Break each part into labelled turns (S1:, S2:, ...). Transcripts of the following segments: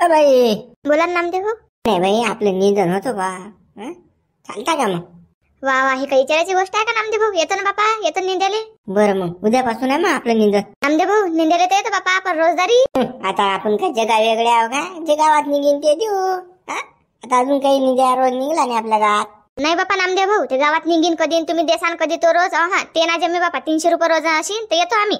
S1: बाई
S2: बोला ना नामदेव भाऊ.
S1: नाही बाई आपलं निधन होतं बा. चालता का मग?
S2: वा वा, ही काही विचारायची गोष्ट आहे का नामदेव भाऊ? येतो ना बापा, येतो निंद्याले.
S1: बरं मग उद्यापासून आहे मग आपलं निधन.
S2: नामदेव भाऊ निंद्याले तर येतो बापा, पण रोजदारी.
S1: आता आपण काय जगा वेगळे आहो का? जे गावात निघीन ते देऊ. आता अजून काही निघ्या रोज निघला नाही आपल्या गावात.
S2: नाही बापा नामदेव भाऊ, ते गावात निघीन कधी तुम्ही देसान कधी तो रोज. हा ते ना जमे बापा. 300 रुपये रोज असेल तर येतो आम्ही.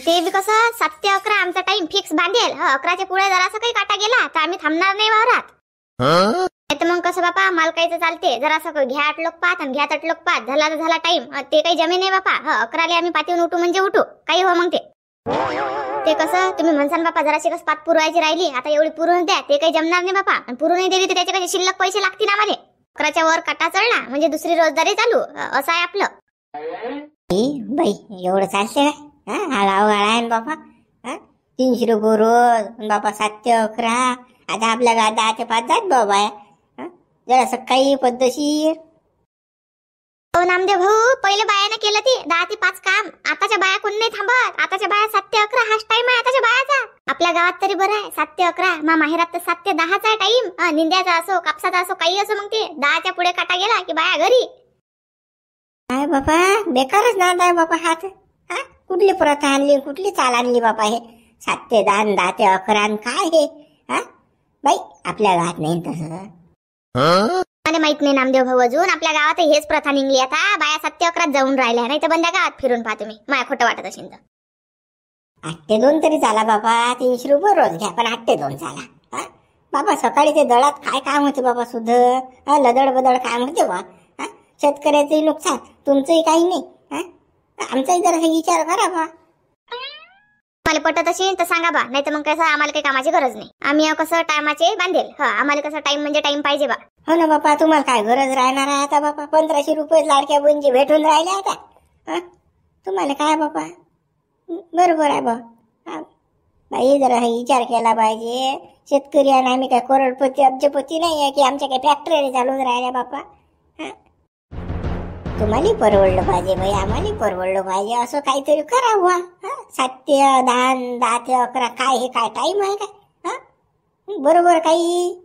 S2: ते बी कसं 7 ते 11 आमचा टाइम फिक्स बांधेल. 11च्या पुढे जरासा काही काटा गेला तर आम्ही थांबणार नाही वावरात. नाही तर मग कसं बापा मालकायचं चालते. जरासं घ्या 8 लोक पाहत आणि घ्या 8 लोक पाहत. झाला तर झाला टाइम. ते काही जमे नाही बापा. 11ला आम्ही पातीहून उठू म्हणजे उठू, काही हो. मग ते कसं तुम्ही म्हणसान बापा जराशी कसं पात पुरवायची राहिली, आता एवढी पुरून द्या, ते काही जमणार नाही बापा. आणि पुरून नाही दिली तर त्याचे कसे शिल्लक पैसे लागतील आम्हाला. 11च्या वर काटा चढला म्हणजे दुसरी रोजदारी चालू, असं आहे आपलं.
S1: बाई एवढं चालते काय? हा गाव गाळा आहे बापा. 300 रुपये रोज बापा. 7 ते 11. आता आपल्या गावात 10 ते 5 जात बाबा. जरा सकाळी पद्धतशीर.
S2: हो नामदेव भाऊ, पहिले बायाने केलं ते 10 ते 5 काम. आताच्या बाया कोण नाही थांबत. आताच्या बाया 7 ते 11 हाच टाइम आहे आताच्या बायाचा. आपल्या गावात तरी बरं आहे 7 ते 11. मा माहेरात तर 7 ते 10चा आहे टाइम. निंद्याचा असो कापसाचा असो काही असो. मग ते 10च्या पुढे काटा गेला की बाया घरी.
S1: काय बापा बेकारच नाद आहे बापा हात. कुठली प्रथा आणली, कुठली चाल आणली बापा हे 7 ते 10 10 ते 11 काय हे? बाई आपल्या गावात नाही तसं.
S2: मला माहित नाही नामदेव भाऊ, अजून आपल्या गावात हेच प्रथा निघली. आता बाया 7 ते 11 जाऊन राहिल्या. नाही तर बंद्या गावात फिरून पहा तुम्ही. मला खोटं वाटत असेल तर.
S1: 8 ते 2 तरी चाला बाबा. 300 रुपये रोज घ्या, पण 8 ते 2 चाला. बाबा सकाळी ते दळात काय काम होते बाबा सुध. लदड बदड काम होते बा. शेतकऱ्याचंही नुकसान, तुमचंही काही नाही. आमचाही जरा विचार करा बा.
S2: मला पटत असेल तर सांगा बा. नाही तर मग कसं आम्हाला काही कामाची गरज नाही. आम्ही कसं टायमाचे बांधेल. आम्हाला कसं टाइम म्हणजे टाइम पाहिजे बा.
S1: हो ना बापा, तुम्हाला काय गरज राहणार आहे आता बापा? 1500 रुपये लाडक्या बहिणीचे भेटून राहिले आता. तुम्हाला काय बापा? बरोबर आहे बा. बाई जरा विचार केला पाहिजे. शेतकरी आणि आम्ही काय करोडपती अब्जपती नाही आहे की आमच्या काही फॅक्टरी चालून राहिल्या बापा. तुम्हाला परवडलं पाहिजे बाई, आम्हाला परवडलं पाहिजे. असं काहीतरी करावं. 7 ते 10 10 ते 11 काय हे काय टाइम आहे काय? बरोबर काही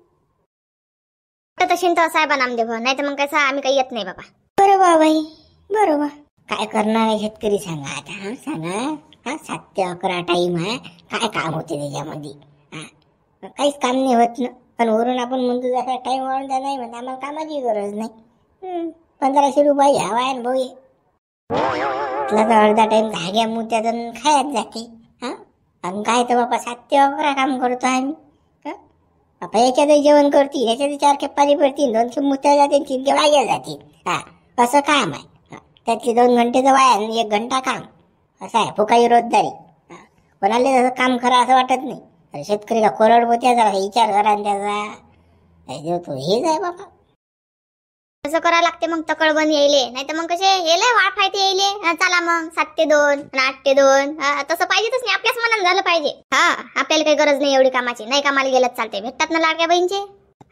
S2: तशी तर असं आहे बा नामदेव. नाही तर मग कसं आम्ही काही येत नाही बाबा.
S1: बरोबर बाई बरोबर. काय करणार आहे शेतकरी सांगा आता. सांगा 7 ते 11 टाइम आहे. काय काम होते त्याच्यामध्ये? काहीच काम नाही होत ना. पण वरून आपण म्हणतो जसा टाइम वाढून द्या. नाही म्हणजे आम्हाला कामाची गरज नाही. 1500 रुपये घ्यावा आहे भाऊ. तर अर्धा टाइम धाग्या मुत्यातून खायच जाते. आणि काय तर बापा 7 ते 11 काम करतो आम्ही. बापा याच्यातही जेवण करतील, याच्यात 4 खेपारी पडतील, 2 खेप मुत्या जातील, 3 खेप वाया जातील. असं काम आहे. त्यातले 2 घंटेचं वाया आणि 1 घंटा काम. असं आहे फुकाई रोजदारी. कोणाला तसं काम करा असं वाटत नाही. शेतकरी का करोडपतीचा विचार करा त्याचा तो हेच आहे बाबा.
S2: असं करावं लागते मग तकळबन यायले. नाही तर मग कसे येले वाट फायते यायले. चला मग 7 ते 2 8 ते 2 तसं पाहिजेच नाही. आपल्याच मनात झालं पाहिजे. आपल्याला काही गरज नाही एवढी कामाची. नाही कामाला गेलंच चालते. भेटतात ना लाडक्या बहिणीचे.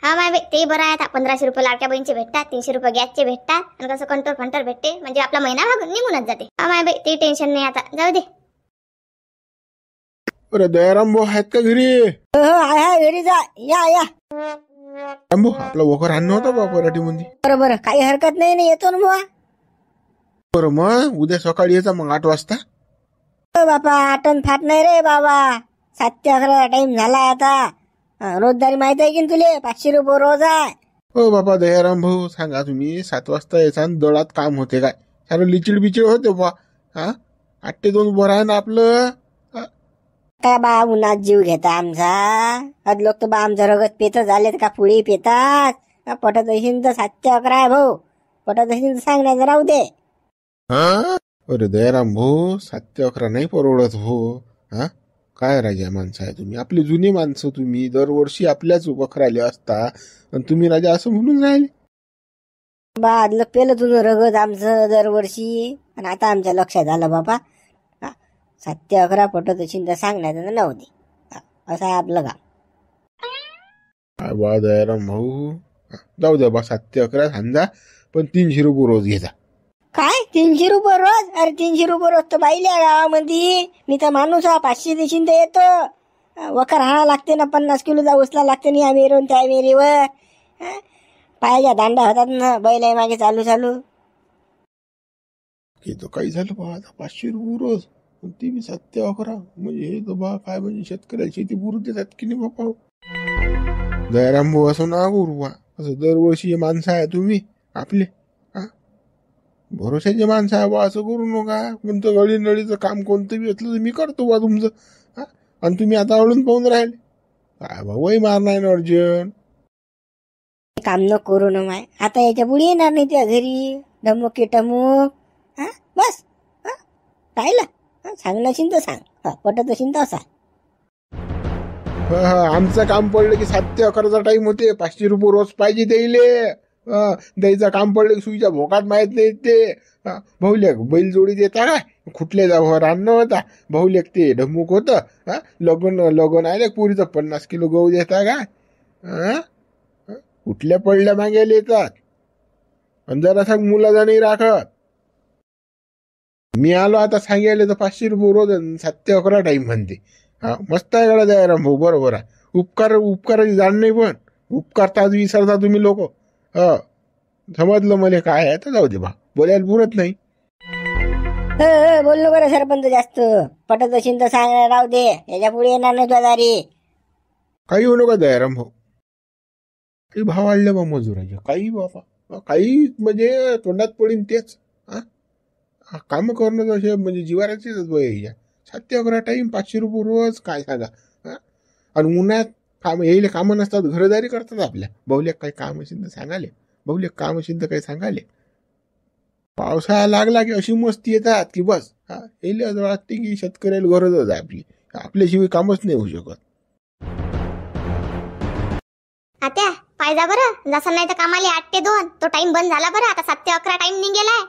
S2: माय ते बरं आहे. आता 1500 रुपये लाडक्या बहिणीचे भेटतात, 300 रुपये गॅसचे भेटतात. आणि कसं कंटर फंटर भेटते म्हणजे आपला महिना निघूनच जाते. माय बाई ते टेन्शन नाही आता. जाऊ दे.
S3: अरे दयाराम भाऊ आहेत का घरी?
S1: घरी जा. या
S3: रामभाऊ आपला वखर आणणं होतं बा पराठीमध्ये.
S1: बरोबर काही हरकत नाही ना. येतो ना बुवा.
S3: बरं मग उद्या सकाळी यायचा मग 8 वाजता.
S1: बापा आटन फाट नाही रे बाबा. 7 ते 11 टाइम झाला आता. रोजदारी माहित आहे की तुले? 500 रुपये रोज आहे.
S3: हो बापा दयाराम भाऊ सांगा तुम्ही 7 वाजता यायचा आणि दळात काम होते काय? सारं लिचिड बिचिड होते बा. 8 ते 2 बरं आहे ना आपलं.
S1: काय बा उन्हात जीव घेता आमचा. आज लोक तर बा आमचं रगत पेत झाले का पुळी पेतात. पटत असेल तर 7 ते 11 आहे भाऊ. पटत असेल तर सांगण्याचं राहू दे.
S3: अरे दयाराम भाऊ 7 ते 11 नाही परवडत हो. काय राजा माणसं आहे तुम्ही. आपली जुनी माणसं तुम्ही. दरवर्षी आपल्याच वखराले असता आणि तुम्ही राजा असं म्हणून राहिले.
S1: बा आदलं पेलं तुझं रगत आमचं दरवर्षी. आणि आता आमच्या लक्षात आलं बाबा 7 ते 11 पटत असेल तर सांगण्याचं राहू दे. असं आहे आपलं काम.
S3: काय बा दयाराम भाऊ जाऊ द्या बा 7 ते 11 समजा. पण 300 रुपये रोज घेता.
S1: काय 300 रुपये रोज? अरे 300 रुपये रोज तर बाईल्या गावामध्ये. मी तर माणूस 500 देशील तर येतो. वखर हाणा लागते ना, 50 किलोचा उचला लागते ना या मेरून त्या मेरीवर. पायाच्या दांडा होतात ना बैल मागे चालू चालू.
S3: हे तर काही झालं बा, आता 500 रुपये रोज, ती बी 7-11. म्हणजे हे तर बा काय म्हणजे शेतकऱ्याला शेती बुरू देतात की नाही बापा. दयाराम भाऊ असं ना करू बा, असं दरवर्षी हे माणसं आहे तुम्ही आपले, भरोशाचे माणसं आहे बा, असं करू नका. कोणतं गळी नळीचं काम कोणतं बी असलं तर मी करतो बा तुमचं. आणि तुम्ही आता आवडून पाहून राहिले काय बा, वय मारणार ना अर्जन.
S1: काम न करू न माय, आता याच्या पुढे येणार नाही त्या घरी डमुक की टमुक. बस राहिलं, सांग नशील तर सांग, पटत असेल तर सांग.
S3: आमचं काम पडलं की 7 ते 11चा टाइम होते. 500 रुपये रोज पाहिजे द्यायले. द्यायचं काम पडलं की सुईच्या भोकात माहित नाही ते. भाऊलेक बैल जोडी देता काय, खुटले जाऊ रान्न होता. भाऊलेक ते ढमुक होतं. लगन आले पुरीचं 50 किलो गहू देता काय. कुठल्या पडल्या मागायला येतात. आणि जरासा मुलाचा नाही राखत. मी आलो आता सांगायला तर 500 रुपये रोज 7 ते 11 टाइम म्हणते. मस्त आहे गडा दयाराम भाऊ, बरोबर आहे. उपकाराची जाण नाही, पण उपकारता विसरता तुम्ही लोक. समजलं मला काय आहे तर जाऊ दे बा, बोलायला पुरत नाही.
S1: बोल नको रे सरपंच जास्त, पटत असेल तर सांग, राहू दे, याच्या पुढे येणार नाही तुझ्या दारी.
S3: काही होऊ नका दयाराम भाऊ, काही भाव वाढले बा मजुराचे, काही बाबा काही म्हणजे तोंडात पडीन तेच. काम करणं तसे म्हणजे जिवाराचीच वय. 7 ते 11 टाइम 500 रुपये रोज, काय सांगा. आणि उन्हात काम यायला कामं नसतात, घरदारी करतात आपल्या. बहुलेक काही काम असेल तर सांगाले, बहुलेक काम असेल तर काही सांगाले. पावसाळा लागला की अशी मस्ती येतात की बस, यायला असं वाटते की शेतकऱ्याला गरजच आहे आपली, आपल्याशिवाय कामच नाही होऊ शकत.
S2: आत्या पाहिजा बरं, जसं नाही तर कामाले 8 ते 2 तो टाइम बंद झाला बरं. आता 7 ते 11 टाइम निघेलाय.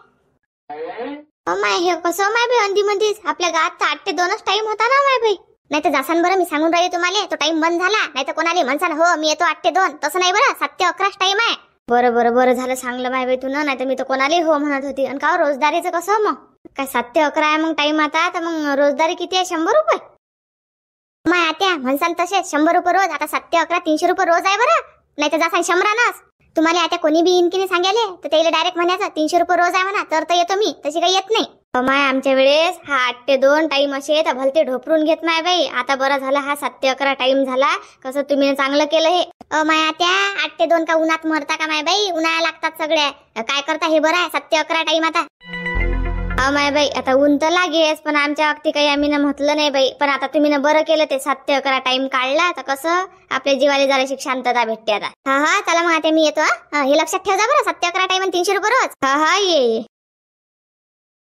S2: माय हे कसं माय बाई, अंदी मंदीच आपल्या गावात तर 8 ते 2च टाइम होता ना माय बाई. नाही तर जासान बरं, मी सांगून राहिले तुम्हाला, तो टाइम बंद झाला. नाही तर कोणाला म्हणसान हो मी येतो 8 ते 2, तसं नाही बरं, 7 ते 11 टाइम आहे. बरं झालं सांगलं माय बाई तुला, नाही तर मी तर कोणाला हो म्हणत होती. आणि का रोजदारीचं कसं मग काय 7 ते 11 आहे मग टाइम आता, तर मग रोजदारी किती आहे, 100 रुपये. माय आत्या म्हणसान तसे 100 रुपये रोज. आता 7 ते 11 300 रुपये रोज आहे बरं. नाही तर जासान 100 तुम्हाला आता कोणी बी येईन की नाही सांगायले तर त्याला डायरेक्ट म्हणायचं 300 रुपये रोज आहे म्हणा, तर येतो मी, तशी काही येत नाही. माय आमच्या वेळेस हा 8 ते 2 टाइम असे तर भलते ढोपरून घेत माय बाई. आता बरं झालं हा 7 ते 11 टाइम झाला, कसं तुम्ही चांगलं केलं हे. माया त्या 8 ते 2 का उन्हात मरता का माय बाई, उन्हाळा लागतात सगळ्या, काय करता हे बरं आहे 7 ते 11 टाइम आता. माय बाई आता ऊन तर लागेच, पण आमच्या वक्ती काही आम्ही ना म्हटलं नाही बाई. पण आता तुम्ही ना बरं केलं ते 7 ते 11 टाइम काढला, तर कसं आपल्या जीवाला जराशी शांतता भेटते आता. हा चला मग आता मी येतो. हे लक्षात ठेवा जा बरं, 7 ते 11 टाइम आणि 300 रुपये रोज. हा ये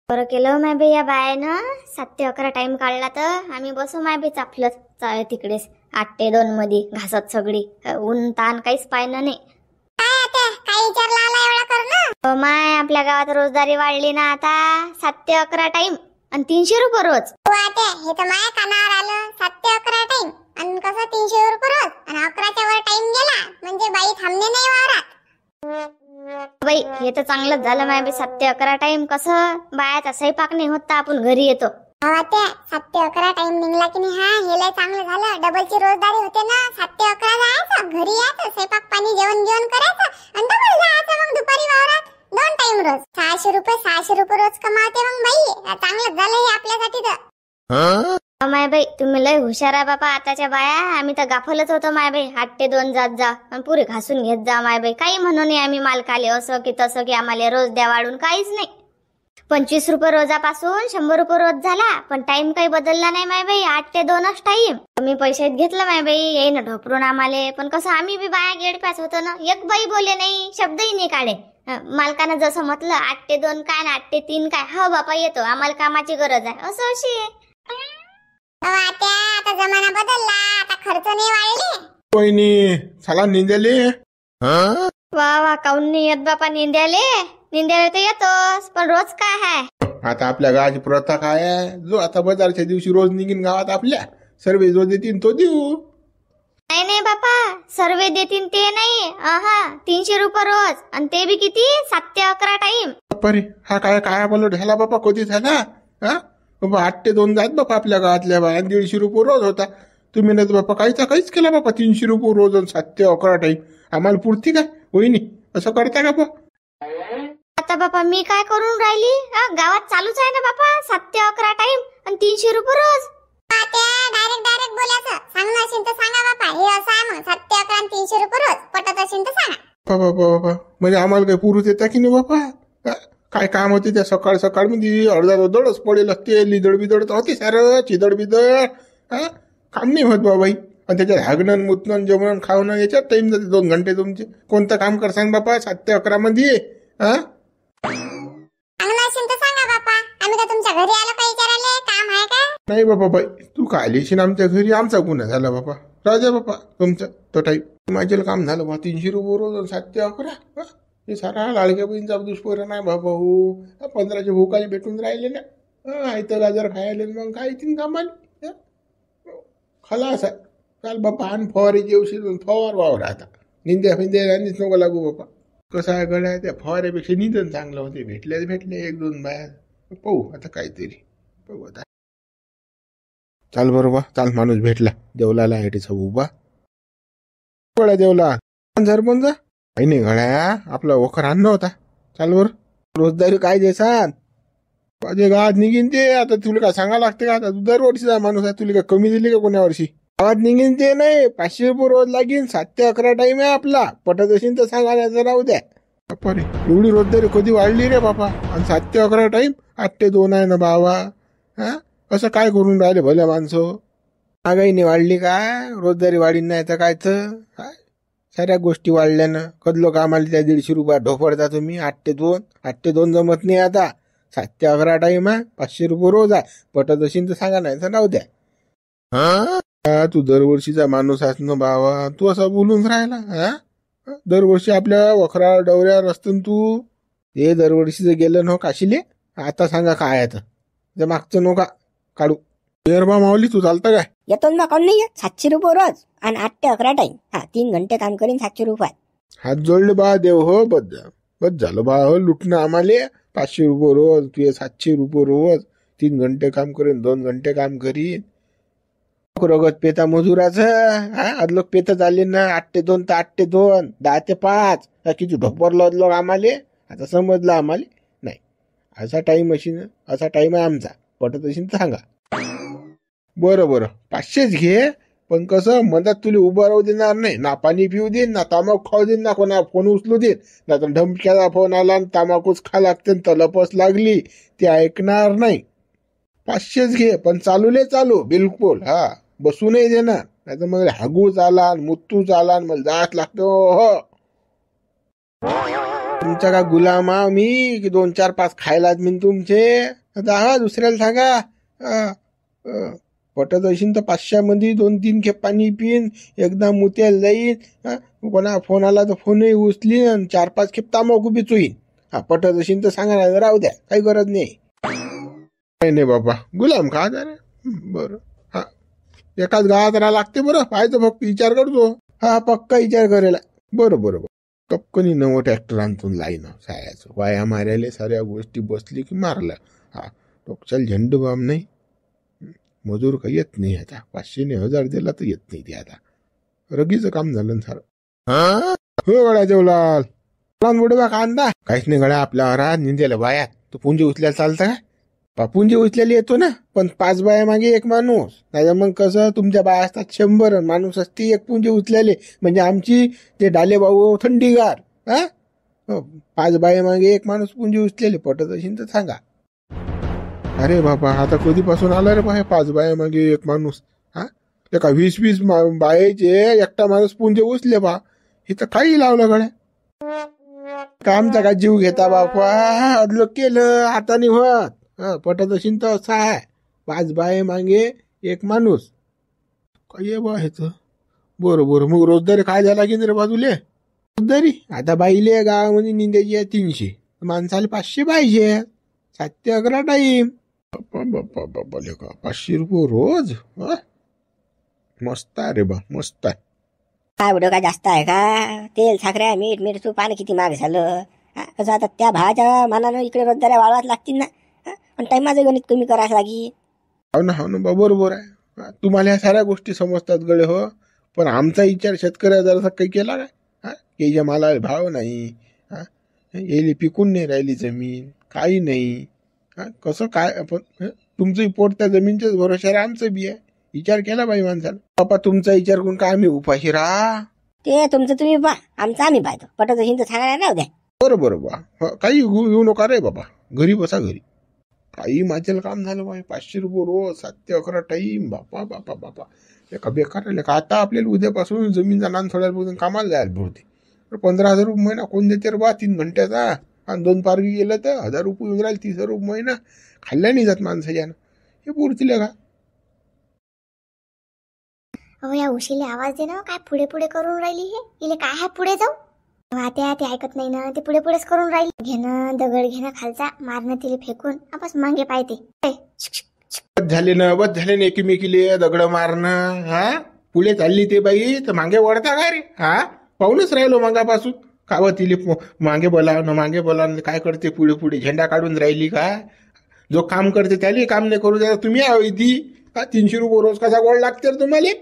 S2: बरं केलं माय बाई या बायानं 7 ते 11 टाइम काढला, तर आम्ही बसू माय बाई चापलं तिकडेच 8 ते 2 मध्ये घासत सगळी. ऊन ताण काहीच पाहिलं नाही. काय विचारला आला एवढा कर ना. माय आपल्या गावात रोजदारी वाढली ना आता, 7 ते 11 टाइम आणि 300 रुपये रोज.
S4: हे तर माझ्या कानावर आलं, 7 ते 11 टाइम आणि कसं 300 रुपये रोज, आणि 11च्या वर टाइम गेला म्हणजे बाई थांबणे नाही वावरात.
S2: बाई हे तर चांगलंच झालं माय बाई, 7 ते 11 टाइम कसं बायाचा स्वयंपाक नाही होता, आपण घरी येतो.
S4: 7 ते 11 टाइम निघला की नाही, हे लय चांगलं झालं. डबलची रोजदारी होते ना, 7 ते 11 जायचं, घरी यायचं, स्वयंपाक पाणी जेवण करायचं आणि डबल जायचं मग दुपारी वावरात 2 टाइम रोज. 600 रुपये रोज कमावते मग बाई, चांगलंच झालं हे आपल्यासाठी तर.
S2: माय बाई तुम्ही लय हुशार आहे बापा आताच्या बाया. आम्ही तर गाफलच होतो माय बाई, 8 ते 2 जात जा आणि पुरे घासून घेत जा माय बाई. काही म्हणून आम्ही मालकाले असं की तसं की आम्हाला रोज द्या वाढून, काहीच नाही. 25 रुपये रोजापासून 100 रुपये रोज झाला, पण टाइम काही बदलला नाही माय बाई, 8 ते 2च टाइम. मी पैशात घेतलं माय बाई, येईन ढोपरून आम्हाला. पण कसं आम्ही बी बाया गेडपास होतो ना, एक बाई बोले नाही, शब्दही नाही काढे. मालकानं जसं म्हटलं 8 ते 2 काय ना 8 ते 3 काय, हो बापा येतो, आम्हाला कामाची गरज आहे, असं अशी आहे.
S4: आता जमाना बदलला, आता खर्च नाही वाढले.
S3: कोणी चला निंद्याले.
S2: वा काऊन नाही येत बापा निंद्याले तर येतोस, पण रोज काय आहे.
S3: आता आपल्या गावाची प्रथा काय आहे, जो आता बाजारच्या दिवशी रोज निघीन गावात आपल्या, सर्वे जो देतील तो देऊ.
S2: नाही बापा, सर्वे देतील ते नाही. 300 रुपये रोज, आणि ते बी किती 7 ते 11 टाइम.
S3: बापरे, हा काय पलट झाला बापा, कधी झाला. 8 ते 2 जात बापा आपल्या गावातल्या बाया, 150 रुपये रोज होता. तुम्ही नाही तर बापा काहीच केला बापा. 300 रुपये रोज आणि 7 ते 11 टाईम. आम्हाला पुरती काय वहिनी? असं करता का बा?
S2: आता बापा मी काय करून राहिली? गावात चालूच आहे ना बापा 7 ते 11 टाइम आणि 300 रुपये रोज.
S4: डायरेक्ट बोलायचं. सांगणं असेल तर सांगा बापा, हे असं आहे मग 7 ते 11 आणि 300 रुपये रोज. पटत असेल तर सांगा.
S3: बाबा म्हणजे आम्हाला काही पुरूच येता की नाही बापा? काय काम होते त्या सकाळ मध्ये? अर्धा दडच पडेल असते. लिदड बिदड तर होते सारं, चिदड बिदड. काम नाही होत बाबाई. आणि त्याच्यात हागणं मुतणं जेवण खावणं याच्यात टाइम जाते 2 घंटे तुमचे. कोणतं काम करसान बापा 7 ते 11 मध्ये?
S4: सांगणं असेल तर सांगा बापा. आम्ही का तुमच्या घरी आलो काही विचारायला? काम आहे का?
S3: नाही बाबा बाई, तू काय आलीशील आमच्या घरी? आमचा गुन्हा झाला बापा. राजा बापा तुमचा तो टाईप माझ्या काम झालं बा. 300 रुपये रोज 7 ते 11. हे सारा लाडक्या बहिणीचा दुष्परिणाम आहे बाबा. हो 15चे भोकाले भेटून राहिले ना. आयतं गाजर खायला मग काय तीन कामाले खलास आहे. काल बापा आण फवारीची औषध फवार वावर. आता निंद्या फिंद्या नको लागू बापा. कसं आहे गड्या, त्या फवाऱ्यापेक्षा निधन चांगलं होते. भेटले 1-2 बाया. पाहू आता काहीतरी पाहू आता. चाल बरोबर चाल. माणूस भेटला देवलाला हेटीचा उभा. गोळ्या देवला सरपंच काही नाही गड्या. आपला वखर आणणं होता. चाल बर. रोजदारी काय देसान माझे गावात निघीन ते. आता तुला काय सांगा लागते का? आता तू दरवर्षीचा माणूस आहे. तुला काय कमी दिली का कोण्या वर्षी? गावात निघीन ते नाही. 500 रुपये रोज लागेल. 7 ते 11 टाइम आहे आपला. पटत असेल तर सांगा नाही राहू द्या. बापा रे एवढी रोजदारी कधी वाढली रे बापा? आणि 7 ते 11 टाइम 8 ते 2 आहे ना बाबा. असं काय करून राहिले भल्या माणसं? महागाई नाही वाढली काय? रोजदारी वाढीन नाही तर काय तर काय? साऱ्या गोष्टी वाढल्यानं कदलो कामाला त्या 150 रुपये ढोपडता तुम्ही. 8 ते 2 जमत नाही आता. 7 ते 11 टाइम आहे. 500 रुपये रोज आहे. पटत असेल तर सांगा नाही तर राहू द्या. तू दरवर्षीचा माणूस आहेस ना बाबा. तू असा बोलून राहिला. दरवर्षी आपल्या वखरा डवऱ्यावर असतं तू. हे दरवर्षीचं गेलं न काशीले. आता सांगा काय आहे तर मागचं नका काढू. बा माऊली तू चालतं काय?
S1: येतो ना. कोण नाही येत? 700 रुपये रोज आणि 8 ते 11 टाइम. 3 घंटे काम करीन 700 रुपये.
S3: हात जोडले बा देव. हो बस झालं बा. हो लुटणं आम्हाला. 500 रुपये रोज. तुझे 700 रुपये रोज. 3 घंटे काम करीन 2 घंटे काम करीन. रगत पेता मजुराचं. अदलोक पेत झाले ना. 8 ते 2 तर 8 ते 2 10 ते 5. किती ढोपरलो अदलोक आम्हाला. आता समजलं आम्हाला. नाही असा टाइम असेल. असा टाइम आहे आमचा. पटत असेल तर सांगा. बरं 500च घे. पण कसं मधात तुला उभं राहू देणार नाही. ना पाणी पिऊ देईन, ना तांबाखू खाऊ देईन, ना कोणा फोन उचलू देईन. ना तर धमक्याचा फोन आला आणि तांबाखूच खा लागते तलपच लागली ते ऐकणार नाही. 500च घे पण चालू बिलकुल. बसू नाही देणार. नाही तर मग हागू चाला मुत्तू चाला मला जात लागतो. हो तुमचा का गुलाम मी की 2 4 5 खायला मी तुमचे. आता दुसऱ्याला सांगा. पटत असेल तर 500 मध्ये 2-3 खेप पाणी पिन. एकदा मुत्याला जाईन. कोणा फोन आला तर फोनही उचलीन आणि 4-5 खेप तांबाखू पिचोईन. पटत असेल तर सांगा नाही राहू द्या. काही गरज नाही. नाही बाबा गुलाम का रे. बरं एकाच गावात राहा लागते. बरं पाहायचं फक्त विचार करतो. पक्का विचार करेला. बरं कपकनी नवं ट्रॅक्टर आणतून लाईन सायाचं वाया मारायला साऱ्या गोष्टी बसली की मारला. टोकचाल झेंड बाम नाही. मजूर काही येत नाही आता. 500 ने 1000 दिला तर येत नाही ते आता. रगीचं काम झालं सारं. हो गड्या देवलाल बुडबा कांदा काहीच नाही गड्या. आपल्या घरात निंद्याला बाया तो पुंजी उचल्याला चालतं काय? पुंजी उचल्याला येतो ना. पण 5 बाया मागे 1 माणूस. नाही मग कसं तुमच्या बाया असतात 100 माणूस असते 1 पुंजी उचल्याले. म्हणजे आमची ते डाले भाऊ थंडीगार. 5 बाया मागे 1 माणूस पुंजी उचलेले. पटत असेल तर सांगा. अरे बाबा आता कधीपासून आला रे बा 5 बाया मागे 1 माणूस. एका 20-20 बायाचे एकटा माणूस पुंजे उचले बा. हे तर काही लावलं गड्या. कामचा का जीव घेता बापा. अदलोक केलं आता नाही होत. पटत असेल तर असं आहे. 5 बाया मागे 1 माणूस. काय बा ह्याच. बरं मग रोजदारी काय झाला की रे बाजूले. रोजदारी आता बाईले गावामध्ये निंद्याची आहे 300. माणसाला 500 पाहिजे. 7 ते 11 टाईम. बापा 500 रुपये रोज. मस्त आहे रे बा मस्त आहे.
S1: काय एवढं काय जास्त आहे का? तेल साखऱ्या मीठ मिरचू पाणी किती महाग झालं. कसं आता त्या भावाच्या मानानं इकडे रोजदाऱ्या वाढवाच लागतील ना. आणि टाइमाचं गणित कमी करायला लागी.
S3: हो ना बा बरोबर आहे. तुम्हाला ह्या साऱ्या गोष्टी समजतात गळे हो, पण आमचा विचार शेतकऱ्या जरासा काही केला काय? याच्या मालाला भाव नाही, यायला पिकून नाही राहिली जमीन, काही नाही. कसं काय आपण तुमचंही पोट त्या जमीनच्याच भरोश्यावर आमचं बी आहे. विचार केला बाई माणसाला. बापा तुमचा विचार करून काय आम्ही उपाशी राहा.
S1: ते तुमचं तुम्ही पहा, आमचं आम्ही पाहतो. पटत हिंद सांगायला राहू द्या.
S3: बरोबर बा, काही येऊ नका रे बाबा, घरी बसा घरी. काही माझ्याला काम झालं बाई, 500 रुपये रोज, 7 ते 11 टाईम. बापा बापा बापा, एका बेकार राहिले का. आता आपल्याला उद्यापासून जमीनचा नान सोडायला कामाला जायला भरते. 15,000 रुपये महिना कोण देते रे बा 3 घंट्याचा. आणि 2 पारगी गेलं तर 1,000 रुपये येऊन राहिले. 30,000 रुपये महिना खाल्ल्या नाही जात माणसाच्यानं. हे पुरतील का?
S2: अहो या उशीले आवाज दे ना, काय पुढे पुढे करून राहिली हे. इले काय आहे पुढे जाऊ. वात्या ते ऐकत नाही ना, ते पुढे पुढेच करून राहिली. घेणं दगड घेणं खालचा, मारणं तिले फेकून आपस मागे पाहते.
S3: बस झाले ना एकमेकीले दगड मारणं. पुढे चालली ते बाई तर मागे वळता काय रे. पाहूनच राहिलो मागापासून. काव तिले मागे बोला काय करते पुढे पुढे झेंडा काढून राहिली का. जो काम करते त्याला काम नाही करू द्या तुम्ही. ती 300 रुपये रोज कसा गोड लागते रे तुम्हाला.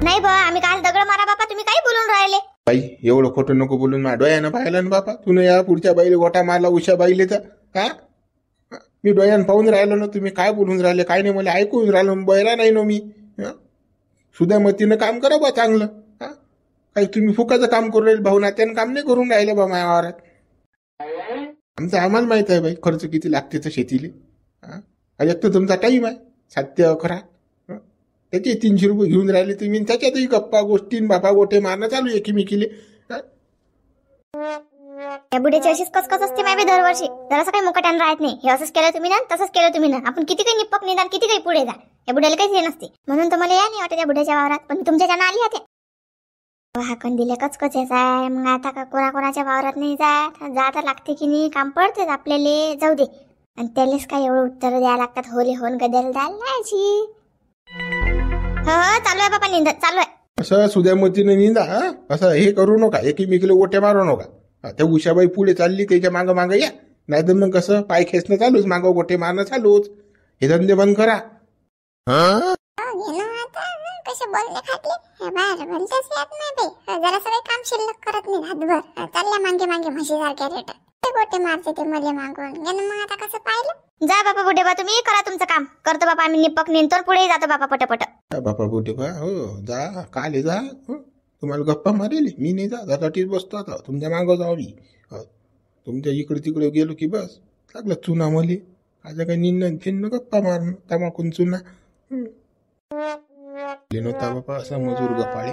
S2: नाही बा, आम्ही काल दगड मारा बापा, तुम्ही काय बोलून राहिले.
S3: बाई एवढं खोटं नको बोलून. डोळ्यानं पाहिलं ना बापा, तुला या पुढच्या बाईले गोटा मारला उषा बाईले तर. मी डोळ्यानं पाहून राहिलो ना, तुम्ही काय बोलून राहिले काय नाही. मला ऐकून राहिलो, बैरा नाही ना मी. सुद्या मतीनं काम करा बा चांगलं. काही तुम्ही फुकाचं काम करून राहील, भाऊ नात्यानं काम नाही करून राहिले बा माझ्या वावरात. आमचं आम्हाला माहित आहे बाई खर्च किती लागते तर शेतीले. एक तर तुमचा टाईम आहे 7 ते 11, त्याचे 300 रुपये घेऊन राहिले तुम्ही. त्याच्यातही गप्पा गोष्टी बापा गोटे मारणं चालू एकमेकीले.
S2: या बुड्याची अशीच कसकस असते माय दरवर्षी. जरासं काही मुकाट्यानं राहत नाही. हे असंच केलं तुम्ही ना, तसंच केलं तुम्ही ना. आपण किती काही निप्पक निदान, किती काही पुढे जा, या बुड्याला काहीच हे नसते. म्हणून तर मला या नाही वाटत या बुड्याच्या वावरात. पण तुमच्या ज्यांना आली होते हाकण दिले कचकचेच आहे. मग आता का कोणाच्या वावरात नाही जात लागते की नाही. काम पडतेच आपल्याला, जाऊ दे. आणि त्यालाच काय एवढं उत्तर द्यायला लागतात. होले होन गद्याला द्यायला. चालू आहे बाबा निंदा चालू आहे.
S3: असं सुद्यामतीनं निंदा. असं हे करू नका, एकीमेकीला ओटे मारू नका. त्या उषाबाई पुढे चालली त्याच्या मागं या. नाही तर मग कसं पाय खेचणं चालूच, मागं गोटे मारणं चालूच. हे धंदे बंद करा.
S4: कसे बोलले खातले बाहेर भलतेच येत नाही बाई. जरा सगळे काम शिल्लक करत नाही हातभर. चालल्या मागे मागे म्हशीसारख्या रेट गोटे मारते ते मले मागून. मग आता कसं पाहिलं.
S2: जा बापा बुढे बा, तुम्ही करा तुमचं काम. करतो बापा आम्ही निप्पक निंतो, पुढे जातो बापा पटपट.
S3: बापा बोटे बा हो जा, काले जा. तुम्हाला गप्पा मारेल मी नाही जाताटीच बसतो. आता तुमच्या मागं जाऊ मी. तुमच्या इकडे तिकडे गेलो की बस लागलं चुना मले. आज काही निन्न फिन्न गप्पा मारणं तमाकून चुना. नव्हता बापा असा मजूर गप्पाळे.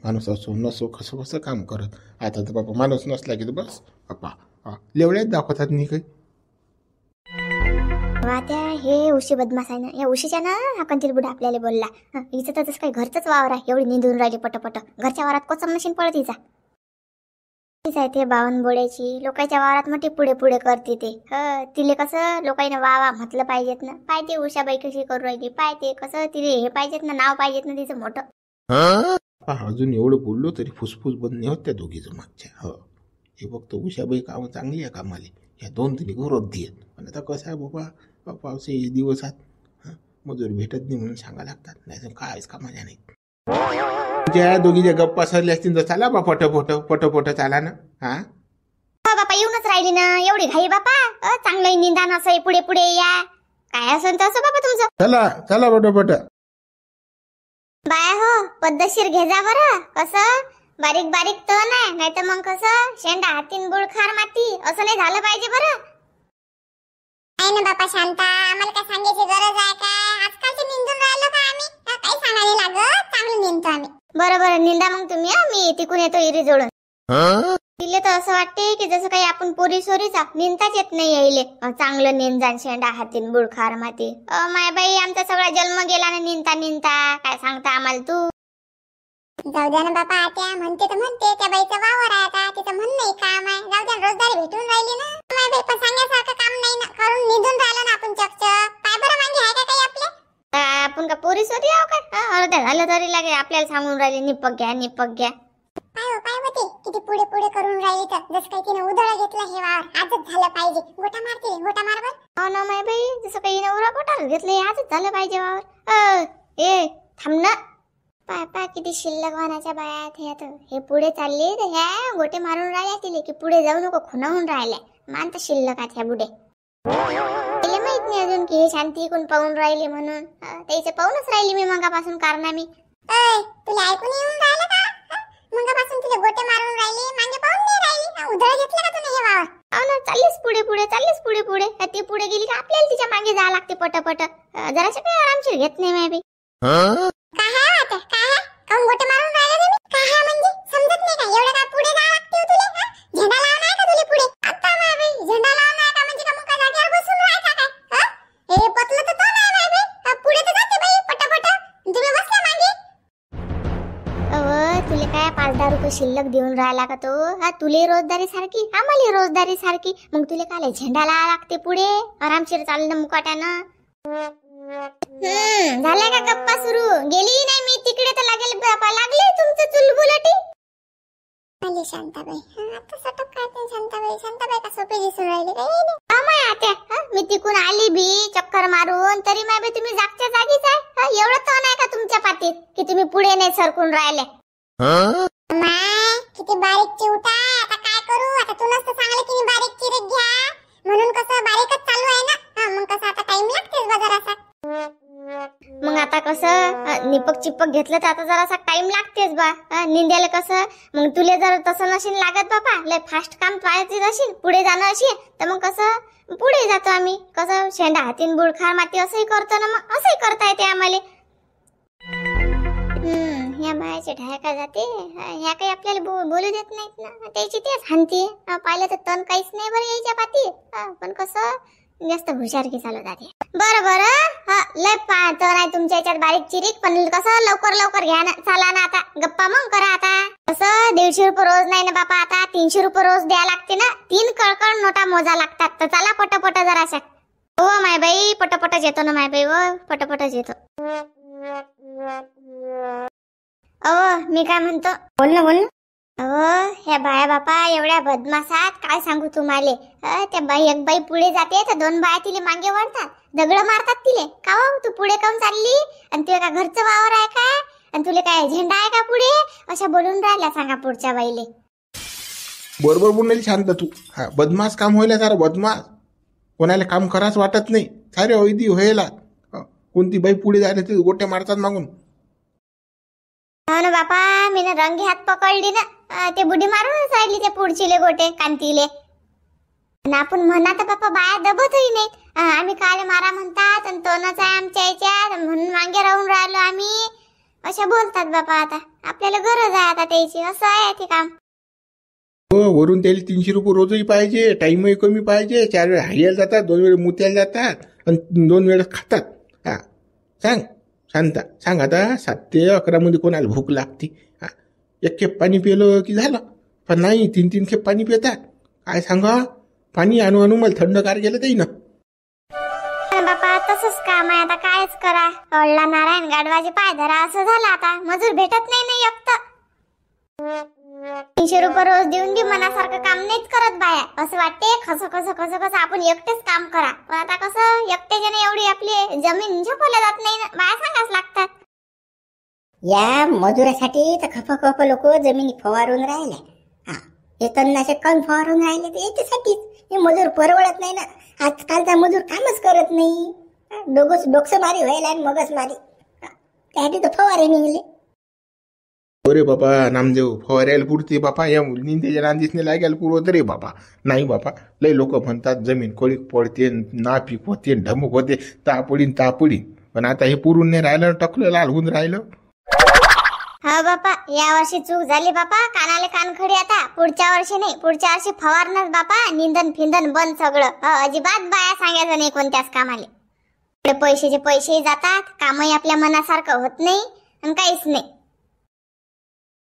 S3: माणूस असो नसो कसं कसं काम करत. आता तर बापा माणूस नसला की बस बापा लेवड्यात दाखवतात नाही काही.
S2: त्या हे उशी बदमाश आहे ना. या उशीच्या ना आपण तिला बुडा आपल्याला बोलला. हिचं तर जसं काही घरचंच वावर आहे. एवढी निंदून राहिली पटपट. घरच्या वावरात कोचम मशीन पडत हिचा. तीच आहे ते बावन बोड्याची. लोकांच्या वावरात मोठी पुढे पुढे करते ते. तिले कसं लोकांना वा म्हटलं पाहिजेत ना. पाहिजे उषाबाई कशी करू राहिली. पाहिजे कसं तिले हे पाहिजेत ना, नाव पाहिजेत ना तिचं मोठं.
S3: अजून एवढं बोललो तरी फुसफुस बंद नाही होत त्या दोघीचं मागच्या. हे फक्त उषाबाई काम चांगली आहे कामाली. या 2 तरी गौरव देत. पण आता कसं आहे बाबा, पावसे दिवसात मजूर भेटत नाही म्हणून सांगा लागतात. नाही तर कायच कामाच्या नाही. ज्या दोघीच्या गप्पा सरल्या असतील तर चाला बा पटोपट चाला ना.
S2: बापा येऊनच राहिली ना. एवढी घाई बापा. चांगलं निंदान असं पुढे पुढे या. काय असं तसं बापा तुमचं.
S3: चला पटोपट.
S2: बाया हो पद्धतशीर घे जा बरं. कसं बारीक बारीक तण आहे. नाही तर मग कसं शेंडा हातीन बुडखार माती असं नाही झालं पाहिजे बरं.
S4: नाही ना बापा शांता, आम्हाला काय सांगायची गरज आहे काय. आजकालचे निंदून राहिलो का आम्ही. काही सांगायला लागत, चांगलं निंदतो आम्ही.
S2: बरं निंदा मग तुम्ही. मी तिकून येतो इरी जोडून. तिले तर असं वाटते की जसं काही आपण पोरी सोरीचा निंदाच येत नाही यायले. चांगलं निंदान शेंडा हातीन बुडखार माती. माय बाई आमचा सगळा जन्म गेला ना निंता. काय सांगता आम्हाला तू.
S4: जाऊ द्या ना बापा. आत्या म्हणते तर म्हणते, त्या बाईचा वावर आहे आता. तिचं म्हणणं काम आहे. जाऊ द्या, रोजदारी भेटून राहिली ना. माय बाई पण सांगण्यासारखं काम नाही ना. करून निंदून राहिलो ना आपण चकचक. काय बरं मागे आहे का काही आपले.
S2: आपण का पोरी सोरी आहो काय. अर्ध्या झालं तरी लागे आपल्याला सांगून राहिले निप्पक घ्या.
S4: पाय होते किती पुढे पुढे करून राहिली तर. जसं काही तिने उधळा घेतला हे वावर. आजच झालं पाहिजे. गोटा मारते गोटा मार बर.
S2: हो ना माय बाई, जसं काही नवरा गोटा घेतलं आजच झालं पाहिजे वावर. ए थांब ना. पाय पाय किती शिल्लक वाहनाच्या बाया आहेत ह्या तर. हे पुढे चालले तर ह्या गोटे मारून राहिल्या तिले की पुढे जाऊ नको खुणावून राहिल्या. मान तर शिल्लक आहेत ह्या बुडे. तिला माहित नाही अजून की हे शांती कोण पाहून राहिले म्हणून. त्याचे पाहूनच राहिली मी मगापासून कारनामी.
S4: तुला ऐकून येऊन राहिलं का? मगापासून तुला गोटे मारून राहिली मागे पाहून नाही राहिली. उधळ घेतलं का तुने हे वावर?
S2: ना चाललीस पुढे पुढे चाललीस पुढे पुढे. ती पुढे गेली का आपल्याला तिच्या मागे जावं लागते पटपट. जराशा काही आरामशीर घेत नाही मी.
S4: काय आहे आता? काय आहे? काऊन गोटे मारून राहिले तुम्ही? काय आहे म्हणजे समजत नाही का? एवढं काय पुढे जावं लागते हो तुले? झेंडा लावणार का तुले पुढे? आता माय झेंडा लावणार का म्हणजे का मग काय जागेवर बसून राहायचा काय? हे पतलं तर तो नाही माय पुढे तर जाते बाई पटापट. तुम्ही बसल्या मागे.
S2: तुले काय 5-10 रुपये शिल्लक देऊन राहिला का तो? तुले रोजदारी सारखी आम्हाला रोजदारी सारखी. मग तुले काय झेंडा लावा लागते पुढे? आरामशीर चालणं मुकाट्यानं. झाल्या का गप्पा सुरू? गेली नाही मी तिकडे तर लागले तुमचं चुलबुलटी.
S4: आली शांताबाई. आता सटक काय ते शांताबाई. शांताबाई का सोपी दिसून राहिली काय?
S2: माय आत्या मी तिकून आली बी चक्कर मारून तरी माय बी तुम्ही जागच्या जागीच आहे. एवढं तो नाही का तुमच्या पाठीत की तुम्ही पुढे नाही सरकून राहिले?
S4: माय किती बारीक चिवटा. आता काय करू? आता तू नसतं सांगलं की मी बारीक चिरीक घ्या म्हणून. कसं बारीकच चालू आहे ना. मग कसं आता टाइम लागतेच बाजाराचा.
S2: मग आता कसं निपक चिपक घेतलं तर आता जरासा टाइम लागतेच बा. निंद्याला कसं मग तुले जर तसं नशीन लागत बापा लय फास्ट काम पाहायचे असेल पुढे जाणं असेल तर मग कसं पुढे जातो आम्ही. कसं शेंडा हातीन बुडखार माती असंही करतो ना. मग असंही करता येते आम्हाला. ह्या बायाचे ढायका जाते. ह्या काही आपल्याला बोलू देत नाहीत ना. त्याची तेच हानती. पाहिलं तर तण काहीच नाही बरं यायच्या पाती. पण कसं जास्त हुशारकी चालू जाते. बरं लय तर आहे तुमच्या याच्यात बारीक चिरीक. पण कसं लवकर घ्या ना. चला ना आता गप्पा मग करा. आता कसं 150 रुपये रोज नाही ना बापा. आता 300 रुपये रोज द्या लागते ना. 3 कळकळ नोटा मोजा लागतात. तर चला पटपट जराशा. हो माय बाई पटपटच येतो ना माय बाई. पटपटच येतो. मी काय म्हणतो?
S1: बोल ना.
S2: ह्या बाया बापा एवढ्या बदमाशात काय सांगू तुम्हाला. त्या बाई एक बाई पुढे जाते तर 2 बाया तिले मागे वळतात. दगड मारतात तिले. का हो तू पुढे काऊन चालली? आणि तुला का घरचं वावर आहे का? आणि तुला काय झेंडा आहे का पुढे? अशा बोलून राहिल्या सांगा पुढच्या बाईले.
S3: बरोबर बोलली शांत तू. बदमाश काम व्हायला सारं बदमाश. कोणाला काम करायचं वाटत नाही. सारे वैदी व्हायला. कोणती बाई पुढे जायला ते गोट्या मारतात मागून.
S2: हो ना बापा मी ना रंगी हात पकडली ना. ते बुडी मारूनच राहिली ते पुढचीले गोटे कांतीले. आपण म्हणा तर बापा बाया दबतही नाहीत. आम्ही काले मारा म्हणतात आणि तोनच आहे आमच्या याच्यात म्हणून मागे राहून राहिलो आम्ही. अशा बोलतात बापा. आता आपल्याला गरज आहे आता त्याची. असं आहे ते काम.
S3: हो वरून त्याला 300 रुपये रोजही पाहिजे. टाइमही कमी पाहिजे. 4 वेळ हायला जातात, 2 वेळ मुत्याला जातात आणि 2 वेळ खातात. सांग शांता सांग आता 7 ते 11 मध्ये कोणाला भूक लागते? 1 खेप पाणी पिलं की झालं. पण नाही 3-3 खेप पाणी पितात. काय सांगा पाणी आणू मला थंडगार गेलं ते ना.
S2: बापा तसंच काम आहे. आता कायच करा. कळला नारायण गाडवाचे पाय धरा असं झालं. आता मजूर भेटत नाही एकट. 300 रुपये रोज देऊन बी मनासारखं काम नाहीच करत बाया. असं वाटते कसं आपण एकटेच काम करा. पण आता कसं एकट्याने एवढी आपली जमीन झोपवल्या जात नाही ना. बाया सांगाच लागतात.
S1: या मजुरासाठी तर खप लोक जमिनी फवारून राहिल्या. हे तणनाशक काऊन फवारून राहिले ते याच्यासाठीच. हे मजूर परवडत नाही ना. आजकालचा मजूर कामच करत नाही. डोकसं मारी व्हायला आणि मगच मारी. त्यासाठी तर फवारे निघले.
S3: अरे बाबा नामदेव फवाऱ्याला पुरते बापा. या मुलींनी त्याच्या नांदीसने लागायला पुरवत रे बाबा. नाही बापा लय लोक म्हणतात जमीन कोळीक पडते, नापीक होते, ढमक होते, तापडीन. पण आता हे पुरून नाही राहिलं. टकलं लाल होऊन राहिलं.
S2: हा बापा या वर्षी चूक झाली बापा. कानाले कानखडी. आता पुढच्या वर्षी नाही. पुढच्या वर्षी फवारणार बापा. निंदन फिंदन बंद सगळं. अजिबात बाया सांगायचं नाही कोणत्याच कामाले. पैसे जातात. कामही आपल्या मनासारखं होत नाही आणि काहीच नाही.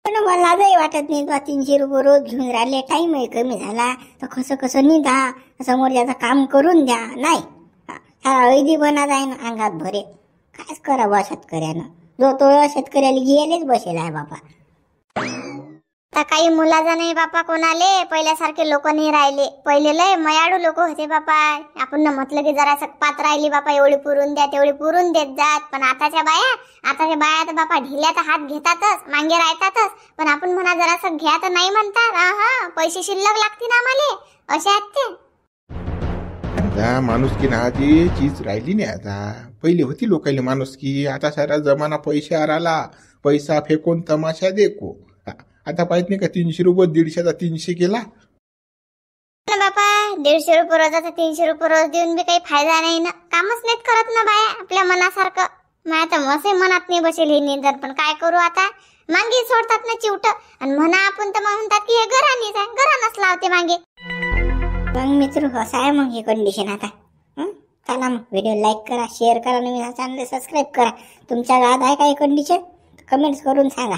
S1: पण मला लाजही वाटत नाही. 300 रुपये रोज घेऊन राहिले. टाइमही कमी झाला तर कसं निघा. समोरच्याचं काम करून द्या. नाही सारा ऐदी बना जाय ना अंगात भरे. कायच करावं शेतकऱ्यानं. जो तो शेतकऱ्याला घ्यायलाच बसेल आहे बापा.
S2: आता काही मुलाचा नाही बापा कोणाले, पहिल्यासारखे लोक नाही राहिले. पहिले लय मयाळू लोक होते बापा. आपण न म्हटलं की जरा पात राहिली बापा, एवढी पुरून द्या तेवढी पुरून देत जात. पण आताच्या बाया तर बापा ढिल्या तर हात घेतातच, मागे राहतातच. पण आपण म्हणा जरासं घ्या तर नाही म्हणतात. हा पैसे शिल्लक लागतील आम्हाला, असे आहेत ते.
S3: आता माणुसकी नावाची चीज राहिली नाही. आता पहिले होती लोकांना माणुसकी. आता सारा जमाना पैशावर आला. पैसा फेकून तमाशा देखो. आता पाहिजे नाही का 300 रुपये 150चा 300 केला
S2: ना बापा. 150 रुपये रोजाचा 300 रुपये रोज देऊन बी काही फायदा नाही ना. कामच नाहीत करत ना बाया आपल्या मनासारखं. मग आता मसे मनात नाही बसेल हे निंदन. पण काय करू आता, मागे सोडतात ना चिवट. आणि म्हणा आपण तर म्हणतात की हे घरानेच आहे, घरानच लावते मागे.
S1: मग मित्र असं आहे मग ही कंडिशन आता. चला मग व्हिडिओ लाईक करा, शेअर करा, नवीन हा चॅनल सबस्क्राईब करा. तुमच्या गावात आहे काही कंडिशन कमेंट्स करून सांगा.